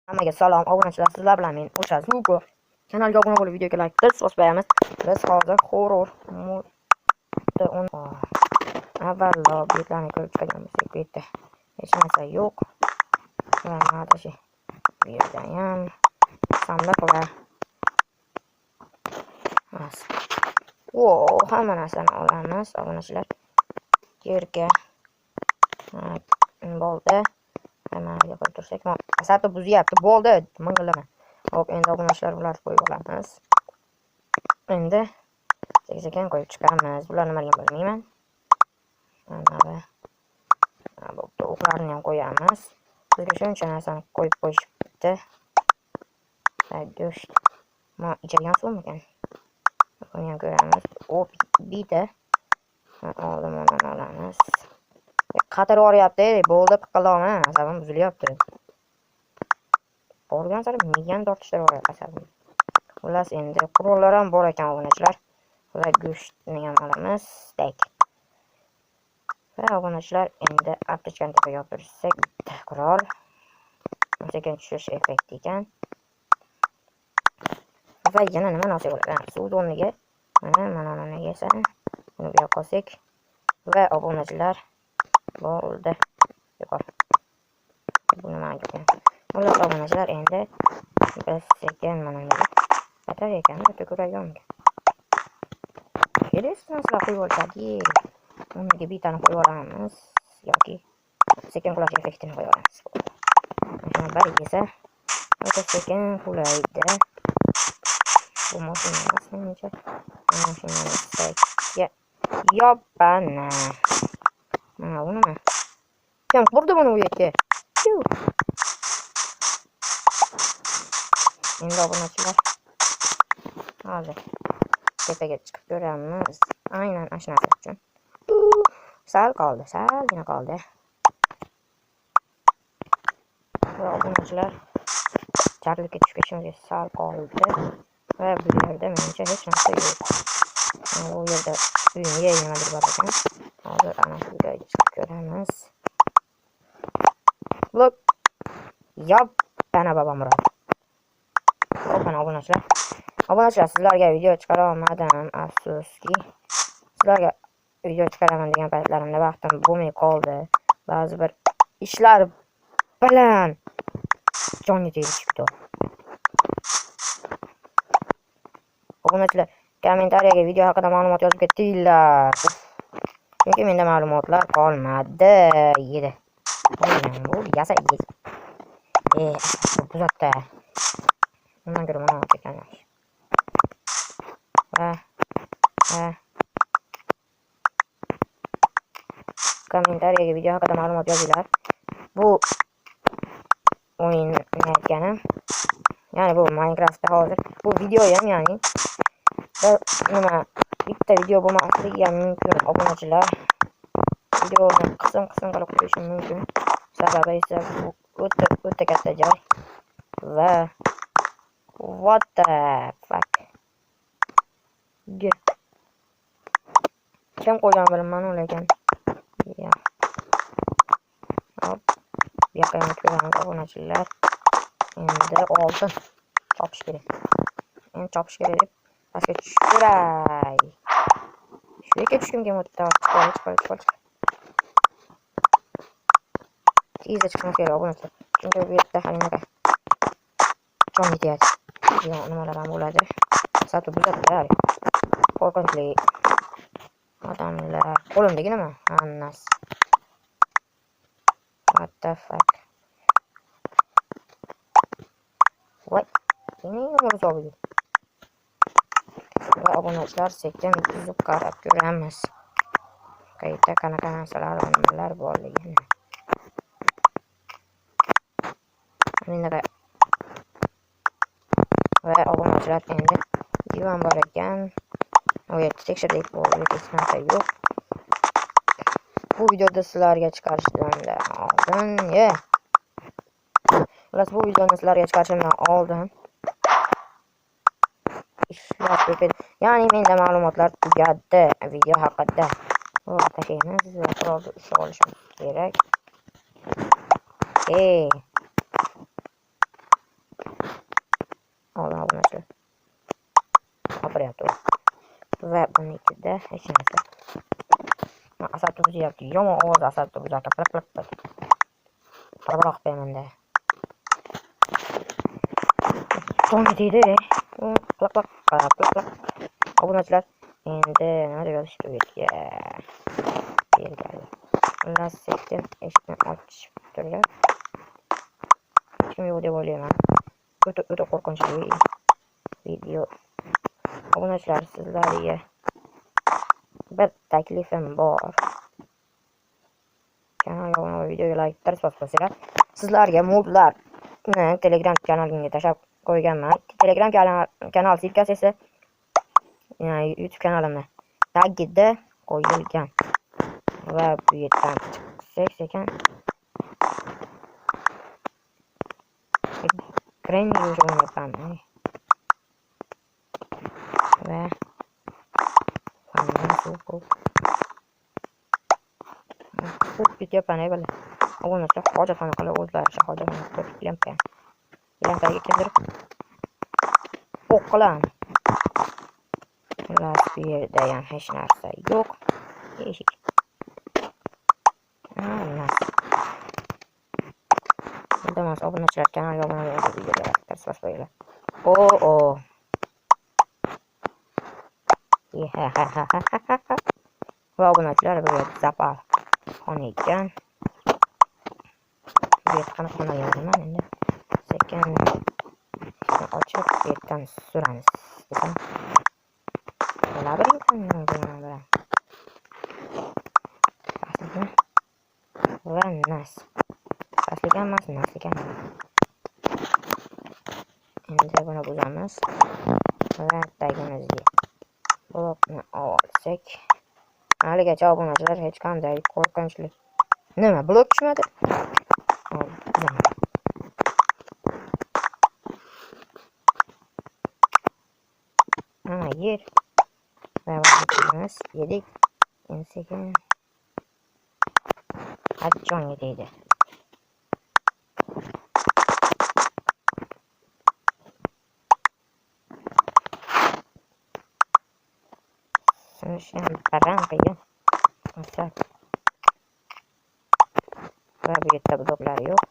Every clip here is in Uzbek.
Hammaga salom, obunachilar, sizlar bilan men o'sha Zuko. Kanalga obuna bo'lib, videoga like bosmaymiz. Biz hozir horror modda avvalo betlarni ko'rib chiqgan bo'lsak, bu yerda hech narsa yo'q. Va nadashi bu yerda ham sandiq va hamma narsani olamiz, obunachilar. Yerga bo'ldi. Hammaga qo'yib tursak, asabni buzyapti. Bo'ldi, ming'illama. Hop, endi obunachilar bularni qo'yib olamiz. Endi sekin qo'yib chiqamiz. Bular nimaligini bilmayman. Mana bu o'qlarni ham qo'yamiz. Bizga shuncha narsani qo'yib qo'yishibdi. Go'sht. Ma ichadigan suvmikan? Buni ham ko'ramiz. Hop, bitta. Oldin bundan olamiz. Qatar oryapti, bo'ldi, piqiloma, asabim buzilyapti. Borgan sari miyani tortishlar oryapti asabim. Xullas, endi qurollar ham bor ekan, obunachilar. Va go'shtni ham olamiz, steak. Va obunachilar, endi aptechkani tepaga olib tursak, bitta qurol. Sekin tushish effekti ekan. Va yana nima nasib bo'ladi? Suv o'rniga mana nimaga esa buni bu yoqqa olsak va obunachilar bo'ldi. Yo'q. Bu nima ekan? Xullas, obunachilar, endi biz sekin mana nima atar ekan, ko'rayonga. Kelisizlar qo'yib oladi. Unga bitani qo'yib olamiz yoki sekin qulash effektini qo'yib olamiz. Mana bir esa o'ta sekin qulaydi. Bu mashinasi yoppana. Mana bu nima? Kim qurdi buni u yerga? Endi obunachilar hozir tepaga chiqib ko'ramiz. Aynan ashnasi uchun. Salgina qoldi. Va obunachilar charlikka tushishimizga sal qoldi. Va bu yerda menimcha hech narsa yo'q. Bu yerda uyimga nimadir bor ekan. Hozir ana shu joyga chiqib ko'ramiz. Look. Yop, bana babam murod. Mana obunachilar. Obunachilar, sizlarga video chiqara olmadim, afsuski. Sizlarga video chiqaraman degan paytlarimda vaqtim bo'lmay qoldi. Ba'zi bir ishlar bilan jonga tegishibdi. Obunachilar, kommentariyaga video haqida ma'lumot yozib ketinglar. Chunki menda ma'lumotlar qolmadi. Yedi. Bu yasa yedi. Kuzatda. Bundan ko'ra mana ekan. Kommentariyaga video haqida ma'lumot yozinglar. Bu o'yinni aytganim. Ya'ni bu Minecraftda hozir bu video ham, ya'ni nima bitta video bo'lmasligi ham mumkin, obunachilar. Videoni qism qilib qo'yishim mumkin. Sababi esa bu o'ta katta joy. Va what the fuck? Kim qo'ygan bilmayman, lekin hop, bu yoqqa ham ko'ramiz, obunachilar. Endi oltin chopish kerak. Endi chopish kerak deb pastga tushiray. Shu yerga tushkim kelmoqda. Chiqol. Tezda chiqmoq kerak, obunachilar. Chunki bu yerda halinaqa jon yetyapti. Nimalar ham bo'ladi. Satu buzadilar. Qo'rqinchli odamlar. Qo'limdagi nima? Hammasi. What the fuck? What? Nima bo'ldi? Va obunachilar, sekin buzib qarab ko'ramiz. Qayerda qanaqa narsalar va nimalar borligini. Va obunachilar, endi divan bor ekan. U yerda tekshirdik, bu hech narsa yo'q. Bu videoda sizlarga chiqarishdan oldin, bu videoni sizlarga chiqarishimdan oldin ishlar ko'p edi. Ya'ni menda ma'lumotlar tugadi video haqida. Tashlaymiz va qurolni ushlab olishimiz kerak. yerda hech narsa. Asabni buzyapti. Yomon ovoz asabni buzyapti. Plak. Biroq bemanda. So'ng deydi. Plak. Obunachilar endi nima deb yozishdi bu yerga? Xullas sektor eshikni ochib turib. Hech kim yo'q deb o'ylayman. O'ta qo'rqinchli video. Obunachilar, sizlarga bir taklifim bor. Kanalga obuna bo'lib videoga like bosinglar. Sizlarga modlarni Telegram kanalimga tashlab qo'yganman. Telegram kanal silkasi esa YouTube kanalimni tagida qo'yilgan. Va bu yerdan chiqsak ekan Granny o'ynayapman. Va ko'p ketyapman bala. Obunachilar hojatxona qilib o'zlaricha hojatxona qilib lampaga keltirib o'qilan. Xullas bu yerda ham hech narsa yo'q. Eshik. Iltimos obunachilar kanalga obuna bo'lib videoga bosinglar. Va obunachilar bu yerda zapal xona ekan. Bu yerda qanaqa xona yozilgan endi. Sekin ochib bu yerdan suramiz desam. Labirintdan bilan. Va nas. Asliga emas, nasliga. Endi buni buzamiz. Va tagimizga blokni olsak. Haligacha obunachilar hech qanday qo'rqinchli. Nima, blok tushmadi? Yer. Va biz yedik. Endi sekin Achchon deydi. So'rashim param qilgan. Va bu yerda bloklar yo'q.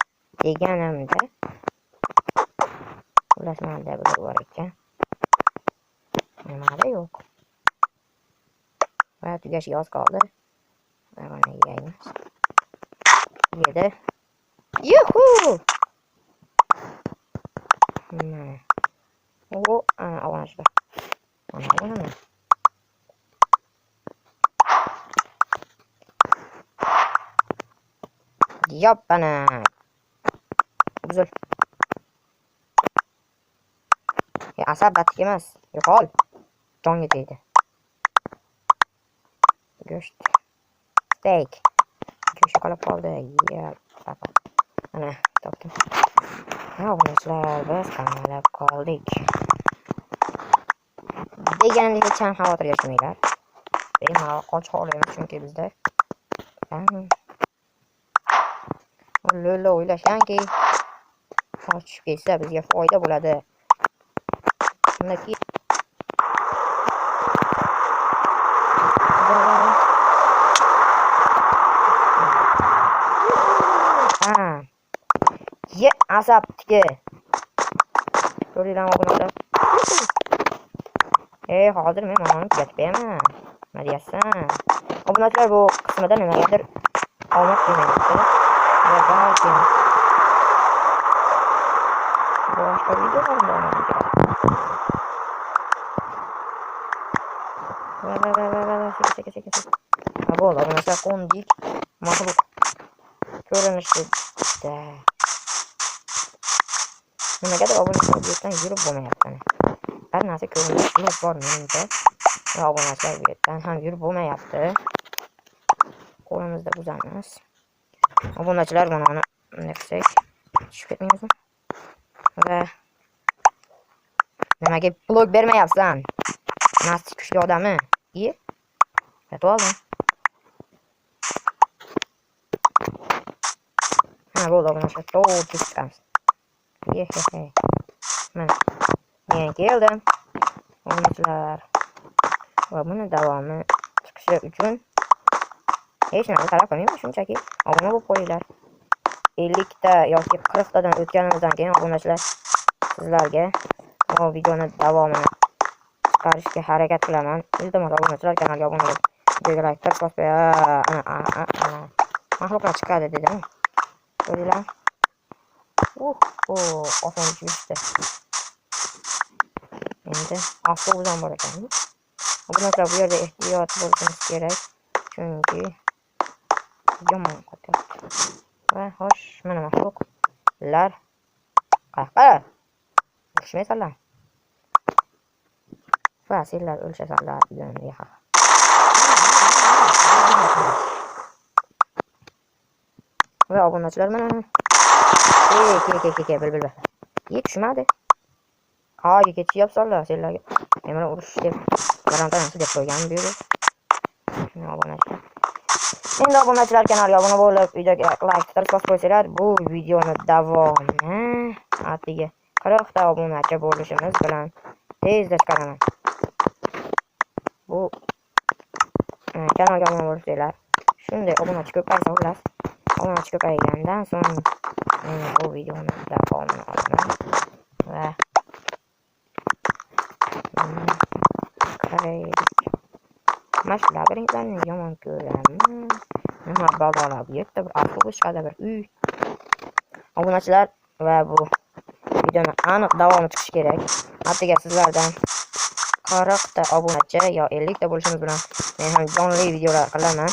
Deganimda ulasmanda blok bor ekan. Nimada yo'q. Va tugashiga oz qoldi. Va mana yeymiz. Yedi. Yuhu! Obunachilar. Mana. Yoppana. Buzul. Asab batik emas. Yo'qol. Jonga tegdi. Go'sht. Steak. Go'sht qolib qoldi. Mana, topdim. Obunachilar, biz qamalib qoldik. Deganimda hech ham xavotirga tushmanglar. Bemalol qochib olamiz chunki bizda lo'lo o'ylashganki qochib ketsa bizga foyda bo'ladi. Shundaki asabtiki. Ko'ringlarmi obunachilar? Hozir men mamamni kuzatib beraman. Nima deyapsan? Obunachilar bu qismida nimagadir omad kelmayapti. Va balki boshqa videolarda omad keladi. Sekin. Bo'ldi, obunachilar qo'ndik. Maxluq ko'rinishida. Nimagadir obunachilar bu yerdan yurib bo'lmayapti. Bir narsa ko'rinish bor menimcha. Va obunachilar bu yerdan ham yurib bo'lmayapti. Qo'limizda buzamiz. Obunachilar buni bunday qilsak tushib ketmaymizmi? Va nimaga blok bermayapsan? Nasib kuchli odami. Yetib oldim. Bo'ldi obunachilar. To'g'ri chiqamiz. Mana. Men keldim. Obunachilar. va buni davomi chiqishi uchun hech narsa talab qilmayman, shunchaki obuna bo'lib qo'yinglar. 50 ta yoki 40 tadan o'tganimizdan keyin obunachilar sizlarga bu videoni davomini chiqarishga harakat qilaman. Iltimos obunachilar kanalga obuna bo'lib, videoga like bosib mahluqlar chiqadi dedim. Ko'ringlar. Oson tushdi. Endi avtobus ham bor ekan. Obunachilar bu yerda ehtiyot bo'lishimiz kerak, chunki yomon qotyapti. Va xo'sh, mana mahluqlar qaqa urushmaysanlar. Va senlar o'lishasanlar degan yaqa. Va obunachilar mana bil. Yetishmadi. Qayga ketishyapsanlar senlarga? Men mana urush deb garantiya deb qo'ygan bu yerda. Shuni obunachilar. Endi obunachilar kanalga obuna bo'lib, videoga like bosib qo'ysanglar, bu videoni davomini atigi 40 ta obunachi bo'lishimiz bilan tezda chiqaraman. Bu kanalga obuna bo'lsanglar, shunday obunachi ko'paysa, xullas, obunachi ko'paygandan so'ng bu videoni davomini olaman va Mash labirinklarini yomon ko'raman. Nima balolar bu yerda bir avtobus chiqadi, bir uy. Obunachilar va bu videoni aniq davomi chiqishi kerak. Attiga sizlardan 40 ta obunachi yo 50 ta bo'lishimiz bilan men ham jonli videolar qilaman.